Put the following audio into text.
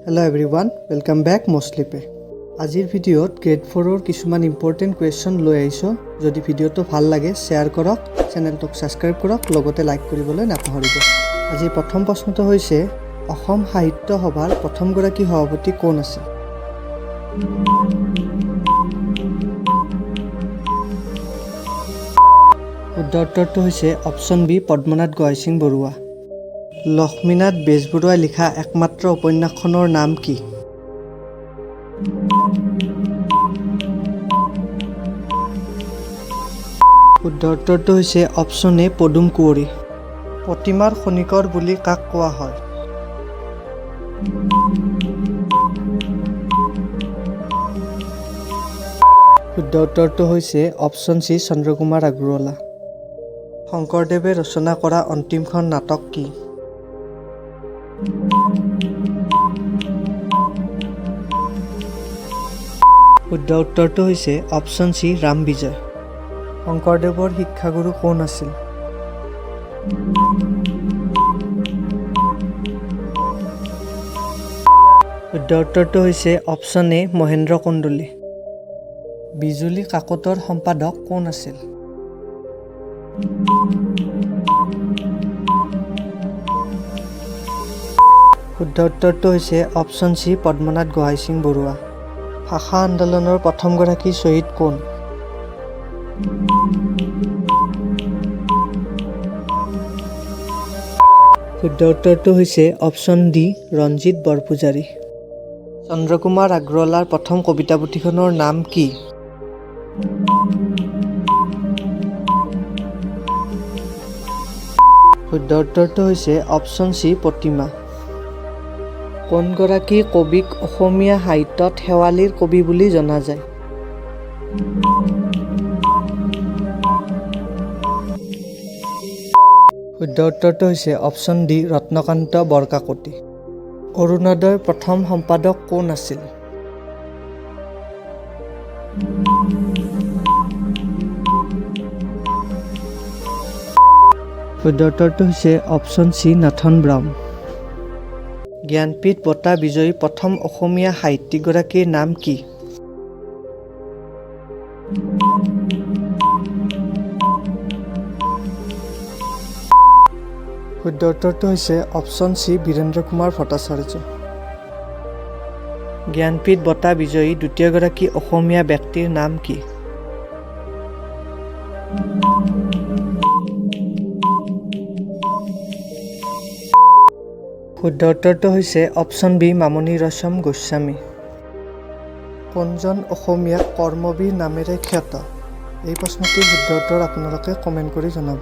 Hello everyone, welcome back Mostlype. আজিৰ ভিডিঅ'ত grade 4ৰ কিছুমান ইম্পৰ্টেণ্ট কুৱেশ্যন লৈ আহিছোঁ। যদি ভিডিঅ'টো ভাল লাগে শ্বেয়াৰ কৰক, চেনেলটোক ছাবস্ক্ৰাইব কৰক, লগতে লাইক কৰিবলৈ নাপাহৰিব। আজি প্ৰথম প্ৰশ্নটো হৈছে অসম সাহিত্য সভাৰ প্ৰথমগৰাকী সভাপতি কোন আছিল? শুদ্ধ উত্তৰটো হৈছে অপশ্যন বি পদ্মনাথ গোহাঁই সিং বৰুৱা। লক্ষ্মীনাথ বেজবৰুৱাই লিখা একমাত্ৰ উপন্যাসখনৰ নাম কি? শুদ্ধ উত্তৰটো হৈছে অপশ্যন এ পদুম কুঁৱৰী। প্ৰতিমাৰ খনিকৰ বুলি কাক কোৱা হয়? শুদ্ধ উত্তৰটো হৈছে অপশ্যন চি চন্দ্ৰকুমাৰ আগৰৱালা। শংকৰদেৱে ৰচনা কৰা অন্তিমখন নাটক কি? শুদ্ধ উত্তৰটো হৈছে অপশ্যন চি ৰাম বিজয়। শংকৰদেৱৰ শিক্ষাগুৰু কোন আছিল? শুদ্ধ উত্তৰটো হৈছে অপশ্যন এ মহেন্দ্ৰ কন্দলী। বিজুলী কাকতৰ সম্পাদক কোন আছিল? শুদ্ধ উত্তৰটো হৈছে অপশ্যন চি পদ্মনাথ গোহাঁই সিং বৰুৱা। ভাষা আন্দোলনৰ প্ৰথমগৰাকী শ্বহীদ কোন? শুদ্ধ উত্তৰটো হৈছে অপশ্যন ডি ৰঞ্জিত বৰপূজাৰী। চন্দ্ৰকুমাৰ আগৰৱালাৰ প্ৰথম কবিতা পুথিখনৰ নাম কি? শুদ্ধ উত্তৰটো হৈছে অপশ্যন চি প্ৰতিমা। কোনগৰাকী কবিক অসমীয়া সাহিত্যত শেৱালিৰ কবি বুলি জনা যায়? শুদ্ধ উত্তৰটো হৈছে অপশ্যন ডি ৰত্নকান্ত বৰকাকতি। অৰুণোদয়ৰ প্ৰথম সম্পাদক কোন আছিল? শুদ্ধ উত্তৰটো হৈছে option C Nathan brown. Jnanpith বঁটা বিজয়ী প্ৰথম অসমীয়া সাহিত্যিকগৰাকীৰ নাম কি? শুদ্ধ উত্তৰটো হৈছে অপশ্যন চি বীৰেন্দ্ৰ কুমাৰ ভট্টাচাৰ্য। জ্ঞানপীঠ বঁটা বিজয়ী দ্বিতীয়গৰাকী অসমীয়া ব্যক্তিৰ নাম কি? শুদ্ধ উত্তৰটো হৈছে অপশ্যন বি মামণি ৰয়ছম গোস্বামী। কোনজন অসমীয়াক কৰ্মবীৰ নামেৰে খ্যাত? এই প্ৰশ্নটিৰ শুদ্ধ উত্তৰ আপোনালোকে কমেণ্ট কৰি জনাব।